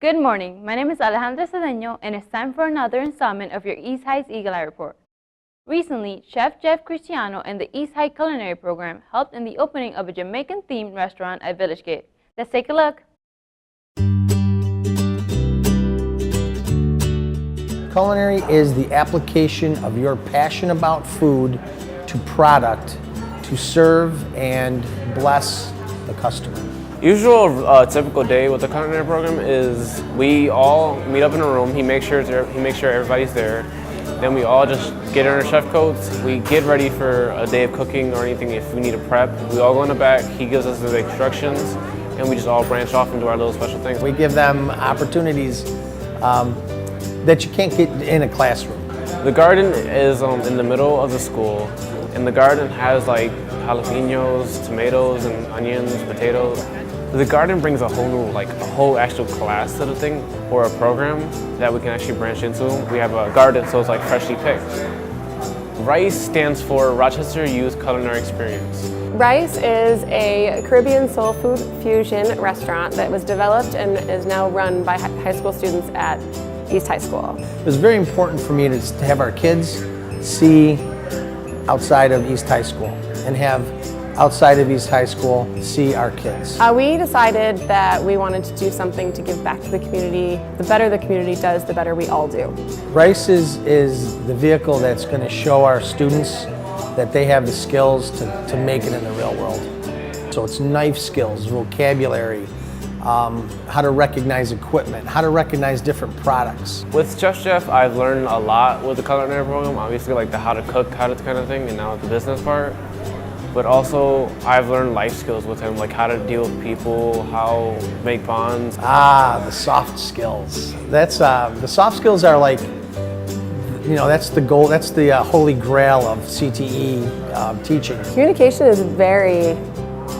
Good morning, my name is Alejandra Cedeño and it's time for another installment of your East Heights Eagle Eye Report. Recently, Chef Jeff Cristiano and the East Heights Culinary Program helped in the opening of a Jamaican-themed restaurant at Village Gate. Let's take a look. Culinary is the application of your passion about food to product to serve and bless the customer. Usual typical day with the culinary program is we all meet up in a room. He makes sure everybody's there. Then we all just get in our chef coats. We get ready for a day of cooking or anything if we need to prep. We all go in the back. He gives us the instructions, and we just all branch off and do our little special things. We give them opportunities that you can't get in a classroom. The garden is in the middle of the school, and the garden has like jalapenos, tomatoes, and onions, potatoes. The garden brings a whole actual class to the thing, or a program that we can actually branch into. We have a garden, so it's like freshly picked. RICE stands for Rochester Youth Culinary Experience. RICE is a Caribbean soul food fusion restaurant that was developed and is now run by high school students at East High School. It was very important for me to have our kids see outside of East High School and have outside of East High School see our kids. We decided that we wanted to do something to give back to the community. The better the community does, the better we all do. RICE is the vehicle that's going to show our students that they have the skills to make it in the real world. So it's knife skills, vocabulary, how to recognize equipment, how to recognize different products. With Chef Jeff, I've learned a lot with the culinary program, obviously like the how to cook, kind of thing, and now the business part. But also, I've learned life skills with him, like how to deal with people, how to make bonds. The soft skills. That's the soft skills are like, that's the goal. That's the holy grail of CTE teaching. Communication is very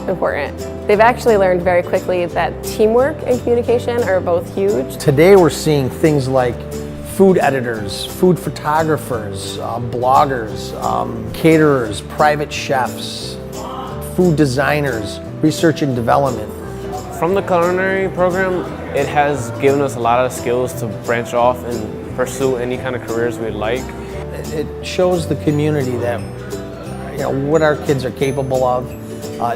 important. They've actually learned very quickly that teamwork and communication are both huge. Today we're seeing things like food editors, food photographers, bloggers, caterers, private chefs, food designers, research and development. From the culinary program, it has given us a lot of skills to branch off and pursue any kind of careers we'd like. It shows the community that what our kids are capable of.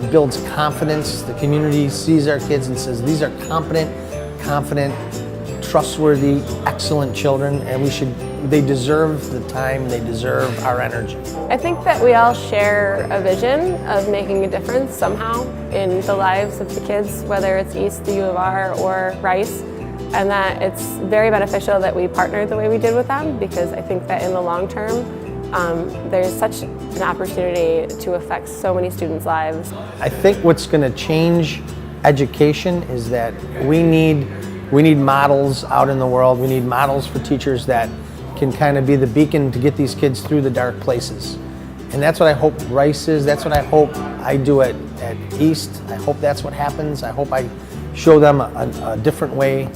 It builds confidence. The community sees our kids and says, these are competent, confident, trustworthy, excellent children, and they deserve the time, they deserve our energy. I think that we all share a vision of making a difference somehow in the lives of the kids, whether it's East, the U of R, or RICE, and that it's very beneficial that we partner the way we did with them, because I think that in the long term, there's such an opportunity to affect so many students' lives. I think what's going to change education is that we need models out in the world. We need models for teachers that can kind of be the beacon to get these kids through the dark places. And that's what I hope RICE is. That's what I hope I do at East. I hope that's what happens. I hope I show them a different way.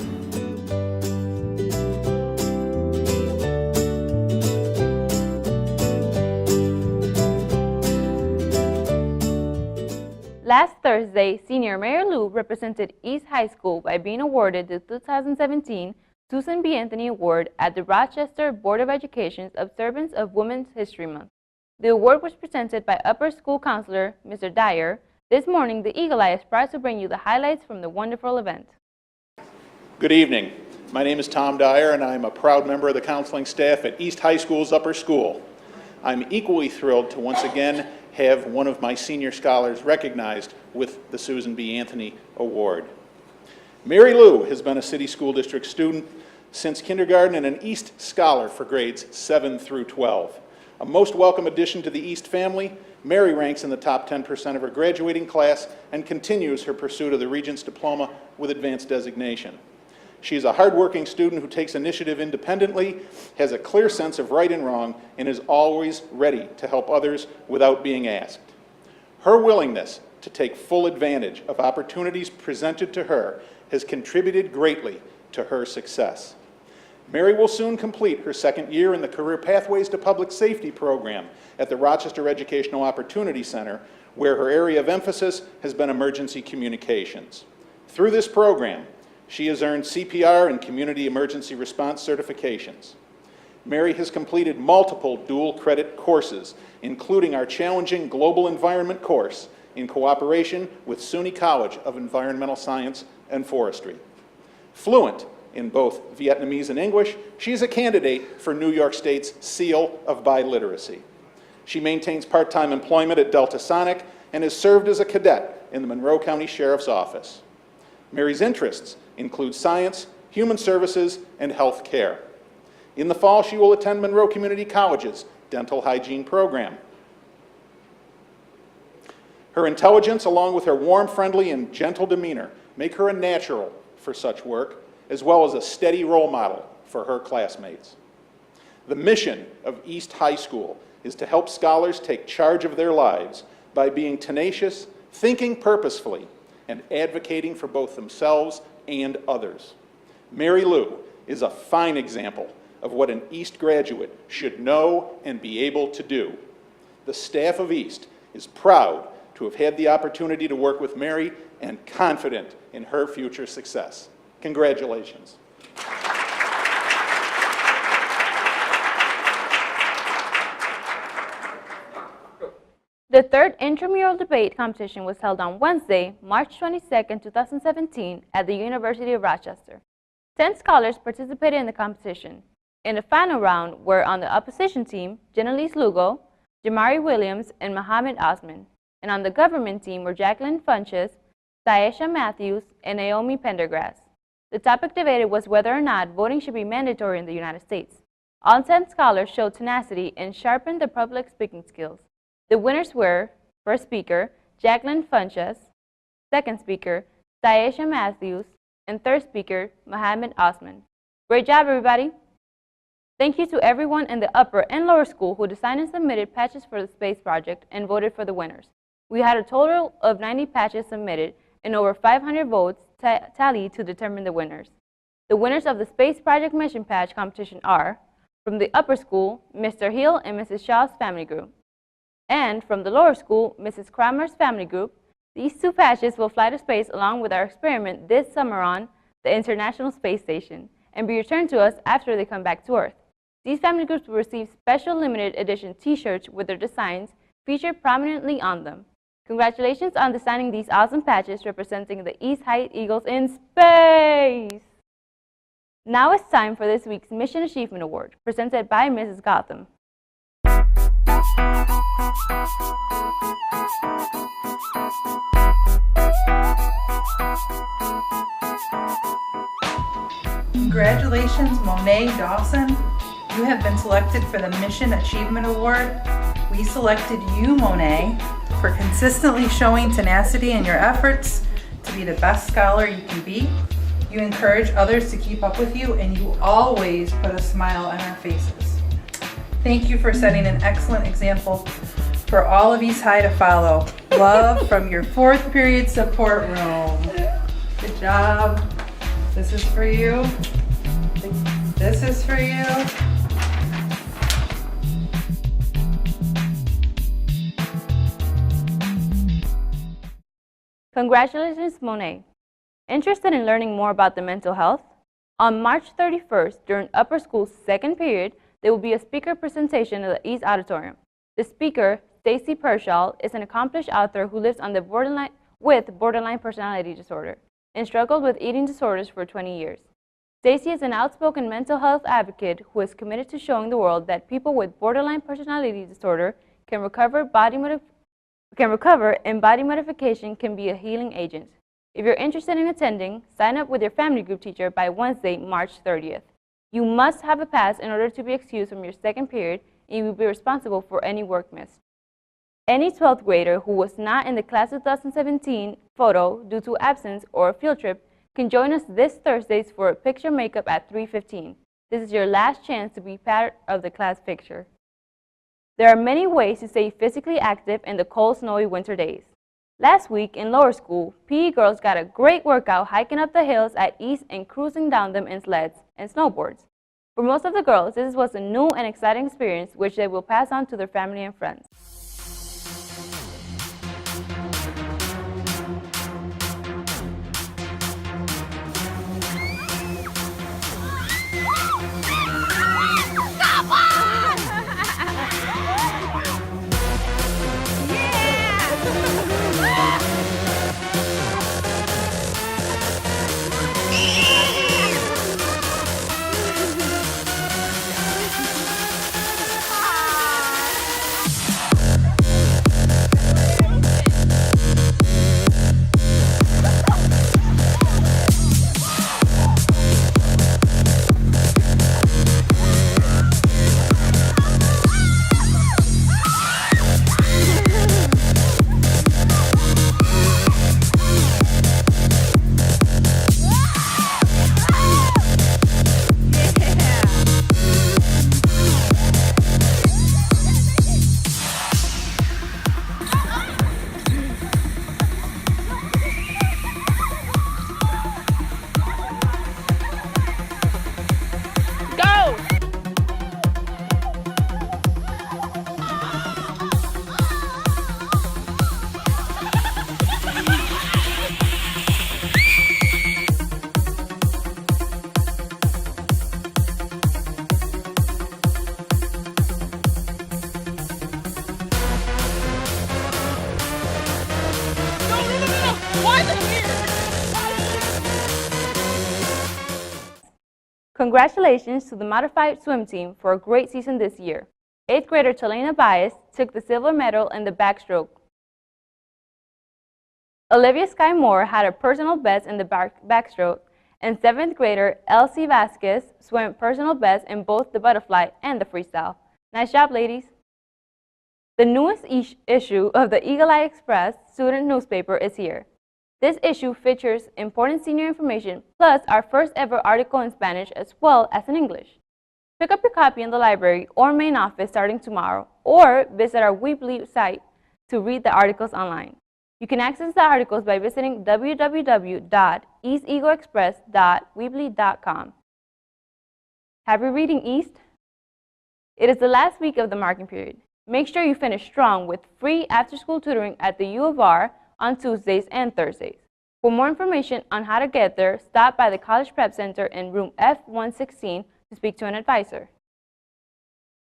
Last Thursday, Senior Mary Lou represented East High School by being awarded the 2017 Susan B. Anthony Award at the Rochester Board of Education's Observance of Women's History Month. The award was presented by Upper School Counselor Mr. Dyer. This morning, the Eagle Eye is proud to bring you the highlights from the wonderful event. Good evening. My name is Tom Dyer, and I'm a proud member of the counseling staff at East High School's Upper School. I'm equally thrilled to once again have one of my senior scholars recognized with the Susan B. Anthony Award. Mary Lou has been a City School District student since kindergarten and an East Scholar for grades 7 through 12. A most welcome addition to the East family, Mary ranks in the top 10% of her graduating class and continues her pursuit of the Regents Diploma with advanced designation. She is a hardworking student who takes initiative independently, has a clear sense of right and wrong, and is always ready to help others without being asked. Her willingness to take full advantage of opportunities presented to her has contributed greatly to her success. Mary will soon complete her second year in the Career Pathways to Public Safety program at the Rochester Educational Opportunity Center, where her area of emphasis has been emergency communications. Through this program, She has earned CPR and Community Emergency Response certifications. Mary has completed multiple dual credit courses, including our challenging Global Environment course in cooperation with SUNY College of Environmental Science and Forestry. Fluent in both Vietnamese and English, she is a candidate for New York State's Seal of Biliteracy. She maintains part-time employment at Delta Sonic and has served as a cadet in the Monroe County Sheriff's Office. Mary's interests include science, human services, and health care. In the fall, she will attend Monroe Community College's dental hygiene program. Her intelligence, along with her warm, friendly, and gentle demeanor, make her a natural for such work, as well as a steady role model for her classmates. The mission of East High School is to help scholars take charge of their lives by being tenacious, thinking purposefully, and advocating for both themselves and others. Mary Lou is a fine example of what an East graduate should know and be able to do. The staff of East is proud to have had the opportunity to work with Mary and confident in her future success. Congratulations. The third intramural debate competition was held on Wednesday, March 22, 2017 at the University of Rochester. 10 scholars participated in the competition. In the final round were on the opposition team, Jenalise Lugo, Jamari Williams, and Mohammed Osman. And on the government team were Jacqueline Funches, Thaisha Matthews, and Naomi Pendergrass. The topic debated was whether or not voting should be mandatory in the United States. All 10 scholars showed tenacity and sharpened their public speaking skills. The winners were, first speaker, Jacqueline Funches, second speaker, Thaisha Matthews, and third speaker, Mohammed Osman. Great job, everybody! Thank you to everyone in the upper and lower school who designed and submitted patches for the space project and voted for the winners. We had a total of 90 patches submitted and over 500 votes tallied to determine the winners. The winners of the Space Project Mission Patch competition are, from the upper school, Mr. Hill and Mrs. Shaw's family group. And from the lower school, Mrs. Kramer's family group. These two patches will fly to space along with our experiment this summer on the International Space Station and be returned to us after they come back to Earth. These family groups will receive special limited edition t-shirts with their designs featured prominently on them. Congratulations on designing these awesome patches representing the East High Eagles in space! Now it's time for this week's Mission Achievement Award, presented by Mrs. Gotham. Congratulations, Monet Dawson. You have been selected for the Mission Achievement Award. We selected you, Monet, for consistently showing tenacity in your efforts to be the best scholar you can be. You encourage others to keep up with you, and you always put a smile on our faces. Thank you for setting an excellent example for all of East High to follow. Love from your 4th period support room. Good job. This is for you. This is for you. Congratulations, Monet. Interested in learning more about the mental health? On March 31st, during upper school's 2nd period, there will be a speaker presentation at the East Auditorium. The speaker, Stacy Pershaw, is an accomplished author who lives on the borderline personality disorder and struggled with eating disorders for 20 years. Stacy is an outspoken mental health advocate who is committed to showing the world that people with borderline personality disorder can recover, and body modification can be a healing agent. If you're interested in attending, sign up with your family group teacher by Wednesday, March 30th. You must have a pass in order to be excused from your 2nd period, and you will be responsible for any work missed. Any 12th grader who was not in the class of 2017 photo due to absence or a field trip can join us this Thursday for a picture makeup at 3:15. This is your last chance to be part of the class picture. There are many ways to stay physically active in the cold, snowy winter days. Last week in lower school, PE girls got a great workout hiking up the hills at East and cruising down them in sleds and snowboards. For most of the girls, this was a new and exciting experience which they will pass on to their family and friends. Congratulations to the modified swim team for a great season this year. 8th grader Talena Baez took the silver medal in the backstroke. Olivia Sky Moore had her personal best in the backstroke, and 7th grader Elsie Vasquez swam personal best in both the butterfly and the freestyle. Nice job, ladies. The newest issue of the Eagle Eye Express student newspaper is here. This issue features important senior information, plus our first ever article in Spanish as well as in English. Pick up your copy in the library or main office starting tomorrow, or visit our Weebly site to read the articles online. You can access the articles by visiting www.easteagleexpress.weebly.com. Happy reading, East! It is the last week of the marking period. Make sure you finish strong with free after-school tutoring at the U of R on Tuesdays and Thursdays. For more information on how to get there, stop by the College Prep Center in room F116 to speak to an advisor.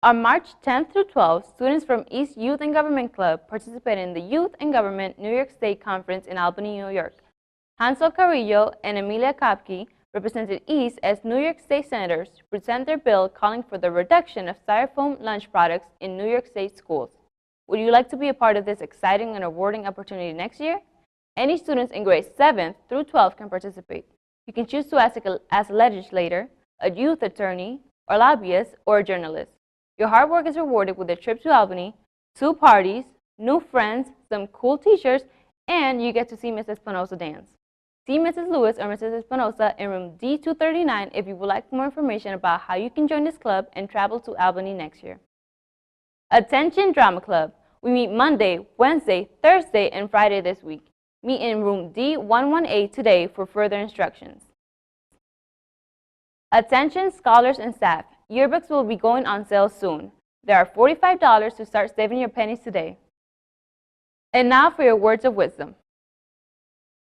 On March 10th through 12th, students from East Youth and Government Club participated in the Youth and Government New York State Conference in Albany, New York. Hansel Carrillo and Emilia Kopke represented East as New York State senators to present their bill calling for the reduction of styrofoam lunch products in New York State schools. Would you like to be a part of this exciting and rewarding opportunity next year? Any students in grades 7th through 12th can participate. You can choose to ask a legislator, a youth attorney, or lobbyist, or a journalist. Your hard work is rewarded with a trip to Albany, 2 parties, new friends, some cool t-shirts, and you get to see Mrs. Espinosa dance. See Mrs. Lewis or Mrs. Espinosa in room D239 if you would like more information about how you can join this club and travel to Albany next year. Attention Drama Club. We meet Monday, Wednesday, Thursday, and Friday this week. Meet in room D118 today for further instructions. Attention scholars and staff. Yearbooks will be going on sale soon. There are $45 to start saving your pennies today. And now for your words of wisdom.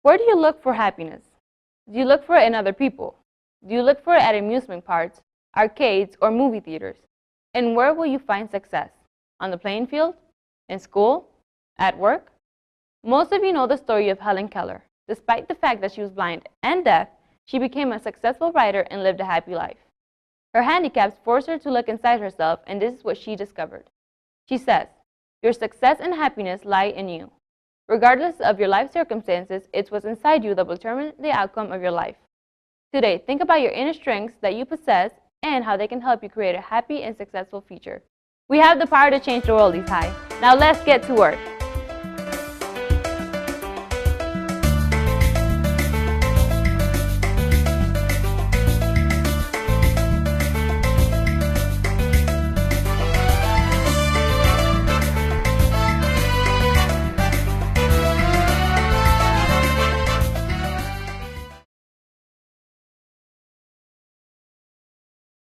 Where do you look for happiness? Do you look for it in other people? Do you look for it at amusement parks, arcades, or movie theaters? And where will you find success? On the playing field? In school? At work? Most of you know the story of Helen Keller. Despite the fact that she was blind and deaf, she became a successful writer and lived a happy life. Her handicaps forced her to look inside herself, and this is what she discovered. She says, "Your success and happiness lie in you. Regardless of your life circumstances, it's what's inside you that will determine the outcome of your life." Today, think about your inner strengths that you possess and how they can help you create a happy and successful future. We have the power to change the world, East High. Now let's get to work.